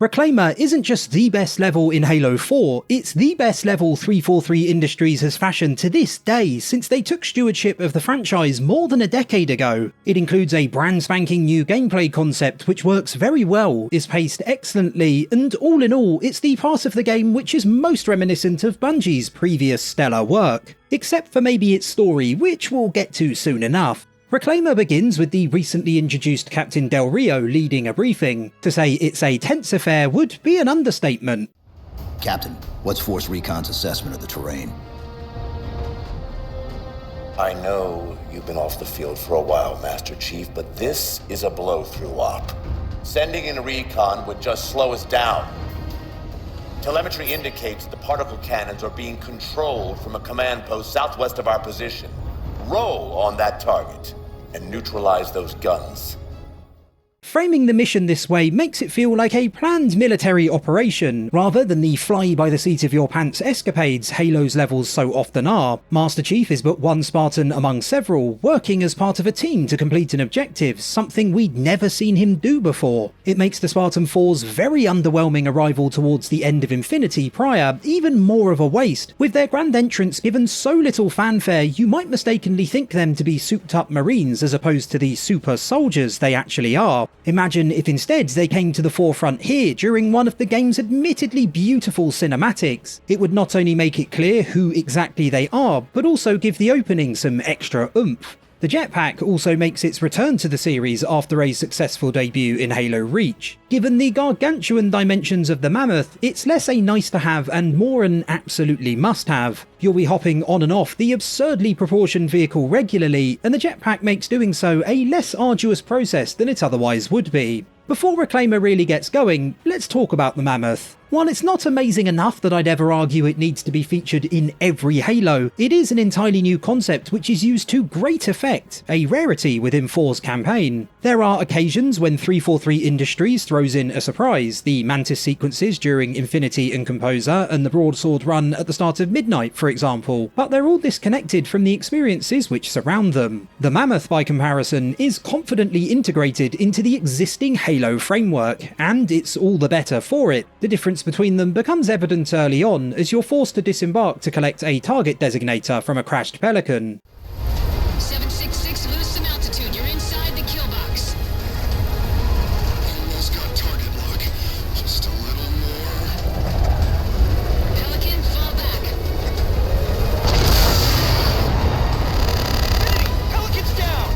Reclaimer isn't just the best level in Halo 4, it's the best level 343 Industries has fashioned to this day since they took stewardship of the franchise more than a decade ago. It includes a brand spanking new gameplay concept which works very well, is paced excellently, and all in all, it's the part of the game which is most reminiscent of Bungie's previous stellar work. Except for maybe its story, which we'll get to soon enough. Reclaimer begins with the recently introduced Captain Del Rio leading a briefing. To say it's a tense affair would be an understatement. Captain, what's Force Recon's assessment of the terrain? I know you've been off the field for a while, Master Chief, but this is a blow-through op. Sending in a recon would just slow us down. Telemetry indicates the particle cannons are being controlled from a command post southwest of our position. Roll on that target and neutralize those guns. Framing the mission this way makes it feel like a planned military operation, rather than the fly-by-the-seat-of-your-pants escapades Halo's levels so often are. Master Chief is but one Spartan among several, working as part of a team to complete an objective, something we'd never seen him do before. It makes the Spartan 4's very underwhelming arrival towards the end of Infinity prior even more of a waste, with their grand entrance given so little fanfare you might mistakenly think them to be souped-up Marines as opposed to the super soldiers they actually are. Imagine if instead they came to the forefront here during one of the game's admittedly beautiful cinematics. It would not only make it clear who exactly they are, but also give the opening some extra oomph. The jetpack also makes its return to the series after a successful debut in Halo Reach. Given the gargantuan dimensions of the Mammoth, it's less a nice to have and more an absolutely must have. You'll be hopping on and off the absurdly proportioned vehicle regularly, and the jetpack makes doing so a less arduous process than it otherwise would be. Before Reclaimer really gets going, let's talk about the Mammoth. While it's not amazing enough that I'd ever argue it needs to be featured in every Halo, it is an entirely new concept which is used to great effect, a rarity within 4's campaign. There are occasions when 343 Industries throws in a surprise, the Mantis sequences during Infinity and Composer and the Broadsword run at the start of Midnight for example, but they're all disconnected from the experiences which surround them. The Mammoth by comparison is confidently integrated into the existing Halo framework, and it's all the better for it. The difference between them becomes evident early on as you're forced to disembark to collect a target designator from a crashed Pelican. 766, lose some altitude. You're inside the kill box. Almost got target lock. Just a little more. Pelican, fall back. Hey, Pelican's down!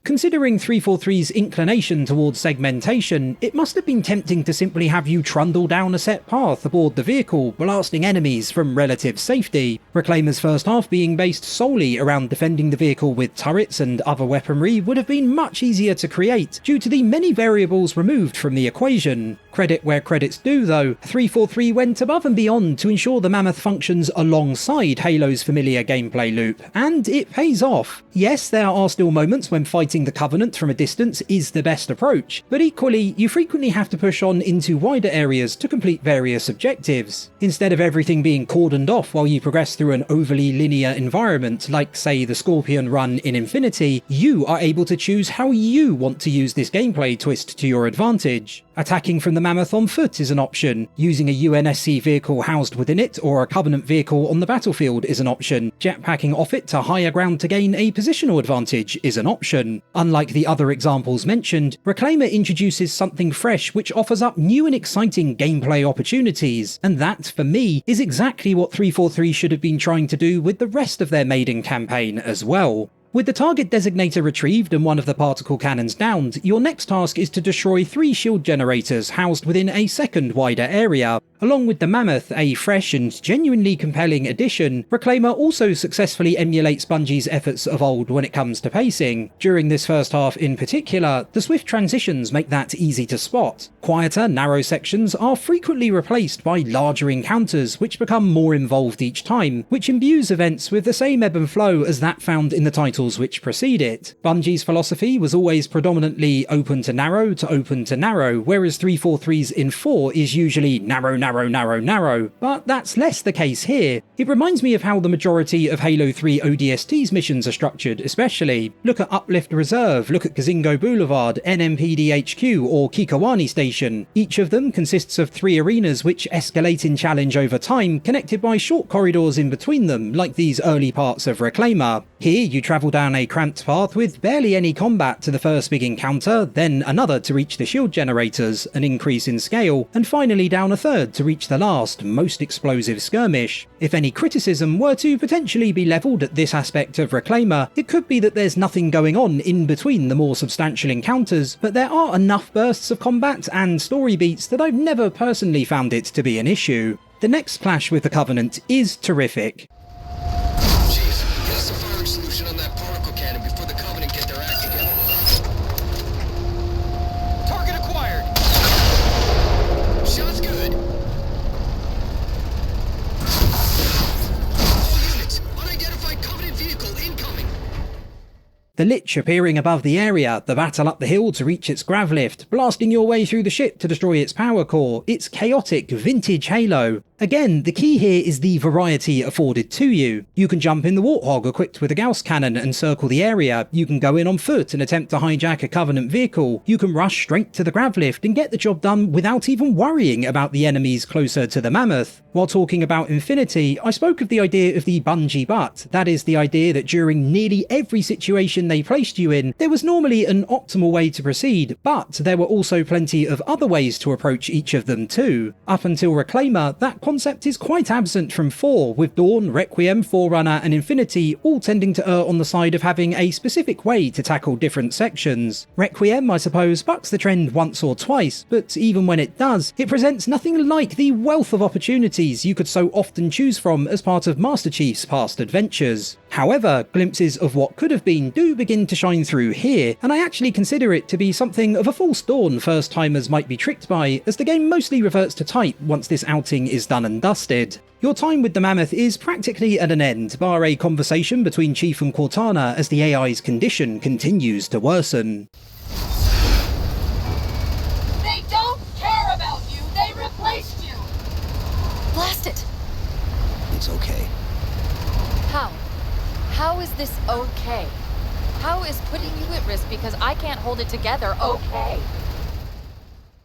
Considering 343's inclination towards segmentation, it must have been tempting to simply have you trundle down a set path aboard the vehicle, blasting enemies from relative safety. Reclaimer's first half being based solely around defending the vehicle with turrets and other weaponry would have been much easier to create due to the many variables removed from the equation. Credit where credit's due though, 343 went above and beyond to ensure the Mammoth functions alongside Halo's familiar gameplay loop, and it pays off. Yes, there are still moments when fighting the Covenant from a distance is the best approach, but equally, you frequently have to push on into wider areas to complete various objectives. Instead of everything being cordoned off while you progress through an overly linear environment, like say the Scorpion run in Infinity, you are able to choose how you want to use this gameplay twist to your advantage. Attacking from the Mammoth on foot is an option, using a UNSC vehicle housed within it or a Covenant vehicle on the battlefield is an option, jetpacking off it to higher ground to gain a positional advantage is an option. Unlike the other examples mentioned, Reclaimer introduces something fresh which offers up new and exciting gameplay opportunities, and that, for me, is exactly what 343 should have been trying to do with the rest of their maiden campaign as well. With the target designator retrieved and one of the particle cannons downed, your next task is to destroy 3 shield generators housed within a second wider area. Along with the Mammoth, a fresh and genuinely compelling addition, Reclaimer also successfully emulates Bungie's efforts of old when it comes to pacing. During this first half in particular, the swift transitions make that easy to spot. Quieter, narrow sections are frequently replaced by larger encounters which become more involved each time, which imbues events with the same ebb and flow as that found in the title titles which precede it. Bungie's philosophy was always predominantly open to narrow to open to narrow, whereas 343's in 4 is usually narrow, narrow, narrow, narrow, but that's less the case here. It reminds me of how the majority of Halo 3 ODST's missions are structured, especially. Look at Uplift Reserve, look at Kazingo Boulevard, NMPD HQ, or Kikawani Station. Each of them consists of 3 arenas which escalate in challenge over time, connected by short corridors in between them, like these early parts of Reclaimer. Here you travel down a cramped path with barely any combat to the first big encounter, then another to reach the shield generators, an increase in scale, and finally down a third to reach the last, most explosive skirmish. If any criticism were to potentially be levelled at this aspect of Reclaimer, it could be that there's nothing going on in between the more substantial encounters, but there are enough bursts of combat and story beats that I've never personally found it to be an issue. The next clash with the Covenant is terrific. Chief, get us a firing solution on that particle cannon before the Covenant get their act together. Target acquired! Shot's good. All units, unidentified Covenant vehicle incoming. The Lich appearing above the area, the battle up the hill to reach its grav lift, blasting your way through the ship to destroy its power core. It's chaotic, vintage Halo. Again, the key here is the variety afforded to you. You can jump in the Warthog equipped with a Gauss cannon and circle the area. You can go in on foot and attempt to hijack a Covenant vehicle. You can rush straight to the grav lift and get the job done without even worrying about the enemies closer to the Mammoth. While talking about Infinity, I spoke of the idea of the Bungie butt. That is the idea that during nearly every situation they placed you in, there was normally an optimal way to proceed, but there were also plenty of other ways to approach each of them too. Up until Reclaimer, that concept is quite absent from 4, with Dawn, Requiem, Forerunner and Infinity all tending to err on the side of having a specific way to tackle different sections. Requiem, I suppose, bucks the trend once or twice, but even when it does, it presents nothing like the wealth of opportunities you could so often choose from as part of Master Chief's past adventures. However, glimpses of what could have been do begin to shine through here, and I actually consider it to be something of a false dawn first-timers might be tricked by, as the game mostly reverts to type once this outing is done and dusted. Your time with the Mammoth is practically at an end, bar a conversation between Chief and Cortana as the AI's condition continues to worsen. They don't care about you! They replaced you! Blast it! It's okay. How? How is this okay? How is putting you at risk because I can't hold it together okay?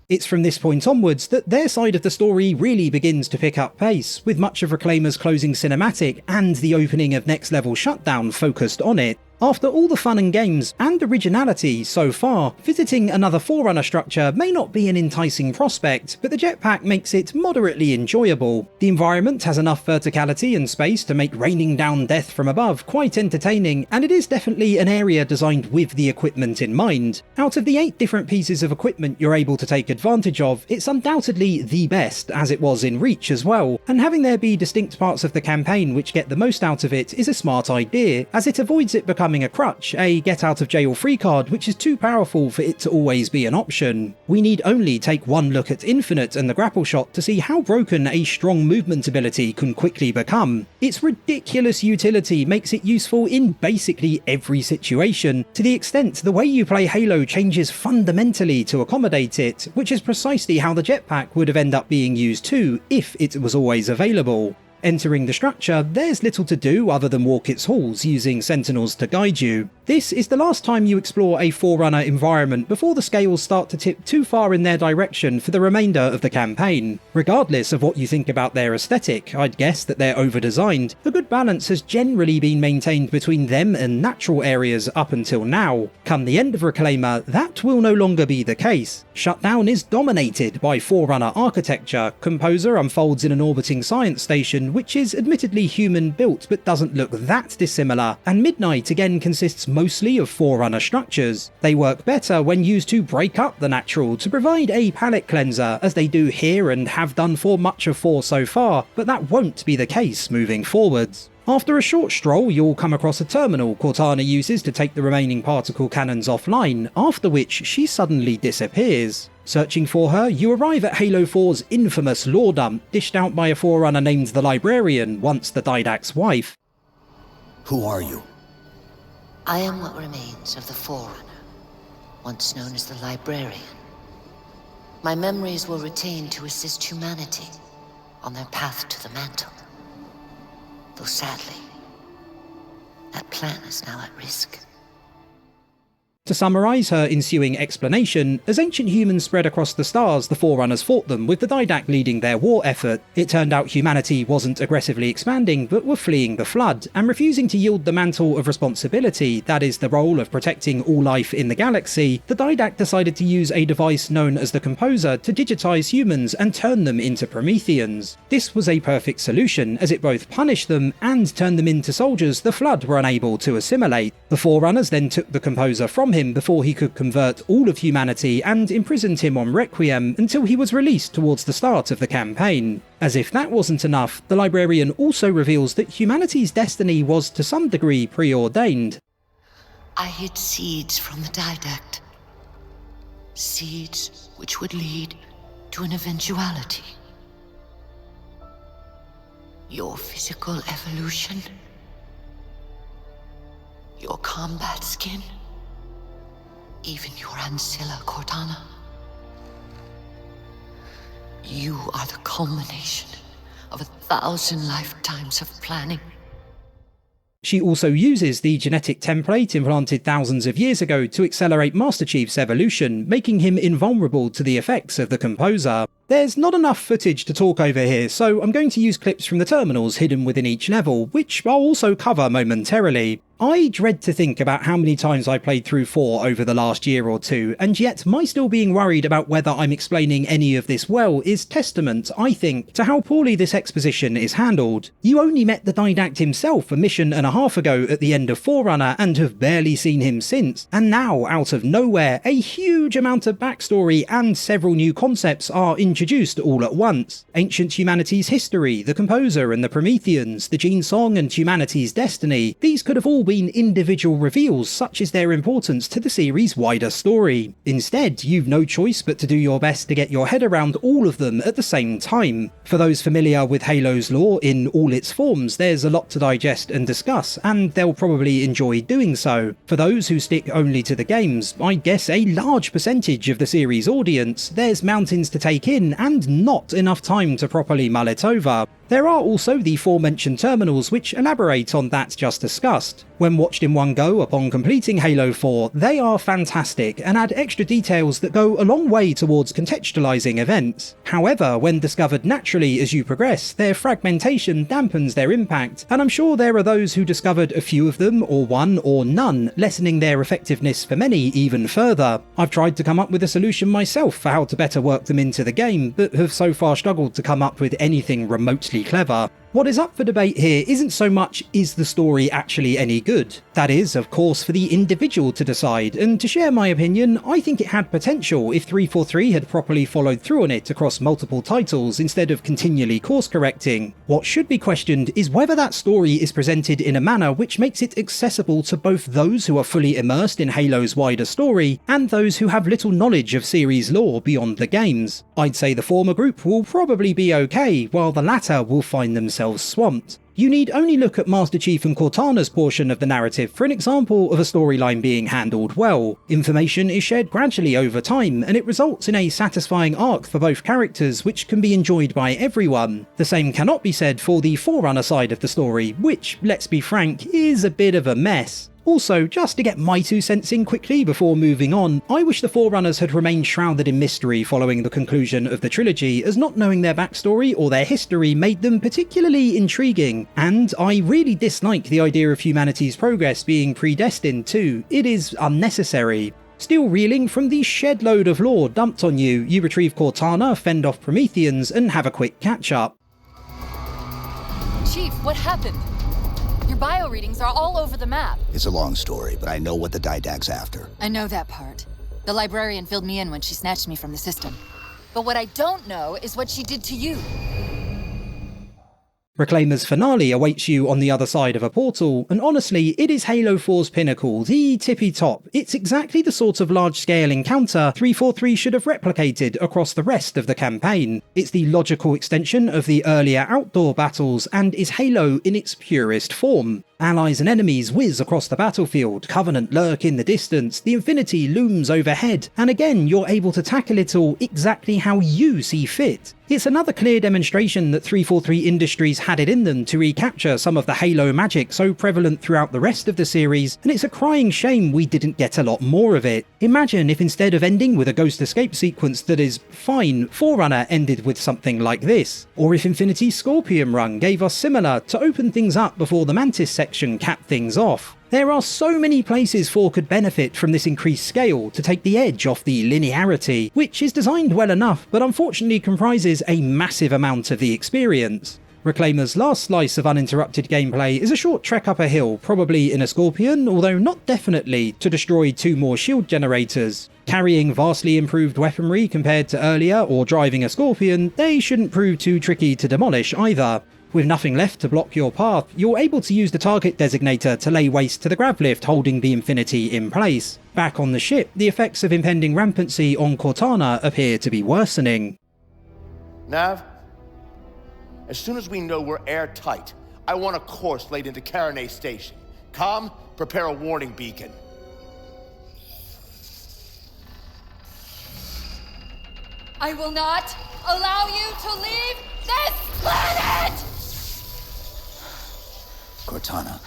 It's from this point onwards that their side of the story really begins to pick up pace, with much of Reclaimer's closing cinematic and the opening of Next Level Shutdown focused on it. After all the fun and games and originality so far, visiting another Forerunner structure may not be an enticing prospect, but the jetpack makes it moderately enjoyable. The environment has enough verticality and space to make raining down death from above quite entertaining, and it is definitely an area designed with the equipment in mind. Out of the 8 different pieces of equipment you're able to take advantage of, it's undoubtedly the best, as it was in Reach as well, and having there be distinct parts of the campaign which get the most out of it is a smart idea, as it avoids it becoming a crutch, a get out of jail free card which is too powerful for it to always be an option. We need only take one look at Infinite and the grapple shot to see how broken a strong movement ability can quickly become. Its ridiculous utility makes it useful in basically every situation, to the extent the way you play Halo changes fundamentally to accommodate it, which is precisely how the jetpack would have ended up being used too if it was always available. Entering the structure, there's little to do other than walk its halls using sentinels to guide you. This is the last time you explore a Forerunner environment before the scales start to tip too far in their direction for the remainder of the campaign. Regardless of what you think about their aesthetic, I'd guess that they're over-designed. A good balance has generally been maintained between them and natural areas up until now. Come the end of Reclaimer, that will no longer be the case. Shutdown is dominated by Forerunner architecture. Composer unfolds in an orbiting science station which is admittedly human-built but doesn't look that dissimilar, and Midnight again consists mostly of Forerunner structures. They work better when used to break up the natural to provide a palette cleanser, as they do here and have done for much of 4 so far, but that won't be the case moving forwards. After a short stroll, you'll come across a terminal Cortana uses to take the remaining particle cannons offline, after which she suddenly disappears. Searching for her, you arrive at Halo 4's infamous lore dump, dished out by a Forerunner named the Librarian, once the Didact's wife. Who are you? I am what remains of the Forerunner, once known as the Librarian. My memories will retain to assist humanity on their path to the mantle. Though sadly, that plan is now at risk. To summarise her ensuing explanation, as ancient humans spread across the stars, the Forerunners fought them, with the Didact leading their war effort. It turned out humanity wasn't aggressively expanding, but were fleeing the Flood, and refusing to yield the mantle of responsibility, that is, the role of protecting all life in the galaxy. The Didact decided to use a device known as the Composer to digitise humans and turn them into Prometheans. This was a perfect solution, as it both punished them and turned them into soldiers the Flood were unable to assimilate. The Forerunners then took the Composer from him before he could convert all of humanity and imprisoned him on Requiem until he was released towards the start of the campaign. As if that wasn't enough, the Librarian also reveals that humanity's destiny was to some degree preordained. I hid seeds from the Didact. Seeds which would lead to an eventuality. Your physical evolution. Your combat skin. Even your ancilla, Cortana. You are the culmination of 1,000 lifetimes of planning. She also uses the genetic template implanted thousands of years ago to accelerate Master Chief's evolution, making him invulnerable to the effects of the Composer. There's not enough footage to talk over here, so I'm going to use clips from the terminals hidden within each level, which I'll also cover momentarily. I dread to think about how many times I played through 4 over the last year or two, and yet my still being worried about whether I'm explaining any of this well is testament, I think, to how poorly this exposition is handled. You only met the Didact himself a mission and a half ago at the end of Forerunner and have barely seen him since, and now, out of nowhere, a huge amount of backstory and several new concepts are introduced all at once. Ancient humanity's history, the Composer and the Prometheans, the Gene Song and humanity's destiny, these could have all been individual reveals, such is their importance to the series' wider story. Instead, you've no choice but to do your best to get your head around all of them at the same time. For those familiar with Halo's lore in all its forms, there's a lot to digest and discuss, and they'll probably enjoy doing so. For those who stick only to the games, I guess a large percentage of the series' audience, there's mountains to take in and not enough time to properly mull it over. There are also the aforementioned terminals which elaborate on that just discussed. When watched in one go upon completing Halo 4, they are fantastic and add extra details that go a long way towards contextualizing events. However, when discovered naturally as you progress, their fragmentation dampens their impact, and I'm sure there are those who discovered a few of them, or one, or none, lessening their effectiveness for many even further. I've tried to come up with a solution myself for how to better work them into the game, but have so far struggled to come up with anything remotely clever. What is up for debate here isn't so much, is the story actually any good? That is, of course, for the individual to decide, and to share my opinion, I think it had potential if 343 had properly followed through on it across multiple titles instead of continually course correcting. What should be questioned is whether that story is presented in a manner which makes it accessible to both those who are fully immersed in Halo's wider story and those who have little knowledge of series lore beyond the games. I'd say the former group will probably be okay, while the latter will find themselves swamped. You need only look at Master Chief and Cortana's portion of the narrative for an example of a storyline being handled well. Information is shared gradually over time, and it results in a satisfying arc for both characters which can be enjoyed by everyone. The same cannot be said for the Forerunner side of the story, which, let's be frank, is a bit of a mess. Also, just to get my 2 cents in quickly before moving on, I wish the Forerunners had remained shrouded in mystery following the conclusion of the trilogy, as not knowing their backstory or their history made them particularly intriguing, and I really dislike the idea of humanity's progress being predestined too. It is unnecessary. Still reeling from the shed load of lore dumped on you, you retrieve Cortana, fend off Prometheans, and have a quick catch-up. Chief, what happened? Your bio readings are all over the map. It's a long story, but I know what the Didact's after. I know that part. The librarian filled me in when she snatched me from the system. But what I don't know is what she did to you. Reclaimer's finale awaits you on the other side of a portal, and honestly, it is Halo 4's pinnacle, the tippy top. It's exactly the sort of large-scale encounter 343 should have replicated across the rest of the campaign. It's the logical extension of the earlier outdoor battles, and is Halo in its purest form. Allies and enemies whiz across the battlefield, Covenant lurk in the distance, the Infinity looms overhead, and again you're able to tackle it all exactly how you see fit. It's another clear demonstration that 343 Industries had it in them to recapture some of the Halo magic so prevalent throughout the rest of the series, and it's a crying shame we didn't get a lot more of it. Imagine if instead of ending with a Ghost escape sequence that is fine, Forerunner ended with something like this. Or if Infinity's Scorpion run gave us similar to open things up before the Mantis section capped things off. There are so many places 4 could benefit from this increased scale to take the edge off the linearity, which is designed well enough but unfortunately comprises a massive amount of the experience. Reclaimer's last slice of uninterrupted gameplay is a short trek up a hill, probably in a Scorpion, although not definitely, to destroy 2 more shield generators. Carrying vastly improved weaponry compared to earlier or driving a Scorpion, they shouldn't prove too tricky to demolish either. With nothing left to block your path, you're able to use the target designator to lay waste to the grav lift holding the Infinity in place. Back on the ship, the effects of Impending Rampancy on Cortana appear to be worsening. Nav, as soon as we know we're airtight, I want a course laid into Caranay Station. Com, prepare a warning beacon. I will not allow you to leave this planet! Cortana.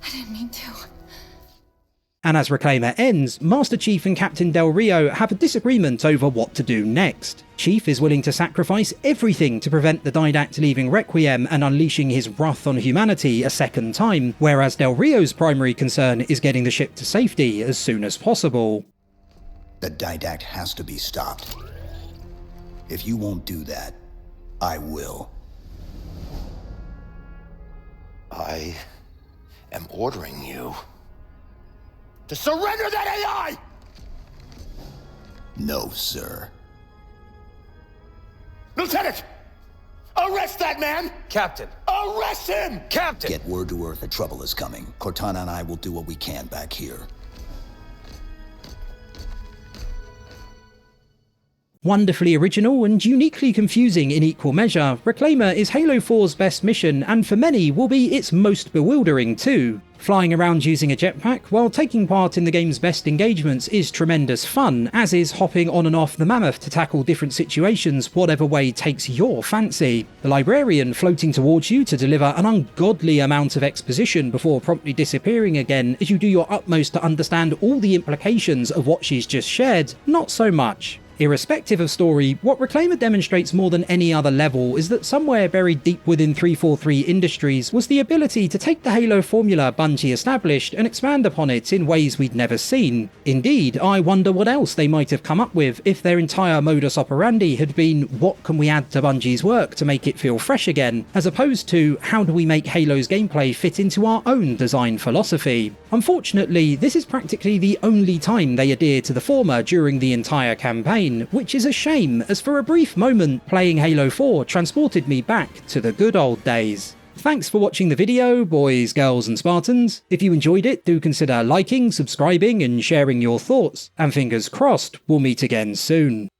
I didn't mean to. And as Reclaimer ends, Master Chief and Captain Del Rio have a disagreement over what to do next. Chief is willing to sacrifice everything to prevent the Didact leaving Requiem and unleashing his wrath on humanity a second time, whereas Del Rio's primary concern is getting the ship to safety as soon as possible. The Didact has to be stopped. If you won't do that, I will. I am ordering you to surrender that AI! No, sir. Lieutenant! Arrest that man! Captain! Arrest him! Captain! Get word to Earth that trouble is coming. Cortana and I will do what we can back here. Wonderfully original and uniquely confusing in equal measure, Reclaimer is Halo 4's best mission and for many will be its most bewildering too. Flying around using a jetpack while taking part in the game's best engagements is tremendous fun, as is hopping on and off the Mammoth to tackle different situations whatever way takes your fancy. The Librarian floating towards you to deliver an ungodly amount of exposition before promptly disappearing again as you do your utmost to understand all the implications of what she's just shared, not so much. Irrespective of story, what Reclaimer demonstrates more than any other level is that somewhere buried deep within 343 Industries was the ability to take the Halo formula Bungie established and expand upon it in ways we'd never seen. Indeed, I wonder what else they might have come up with if their entire modus operandi had been what can we add to Bungie's work to make it feel fresh again, as opposed to how do we make Halo's gameplay fit into our own design philosophy. Unfortunately, this is practically the only time they adhere to the former during the entire campaign, which is a shame, as for a brief moment playing Halo 4 transported me back to the good old days. Thanks for watching the video, boys, girls and Spartans. If you enjoyed it, do consider liking, subscribing and sharing your thoughts, and fingers crossed we'll meet again soon.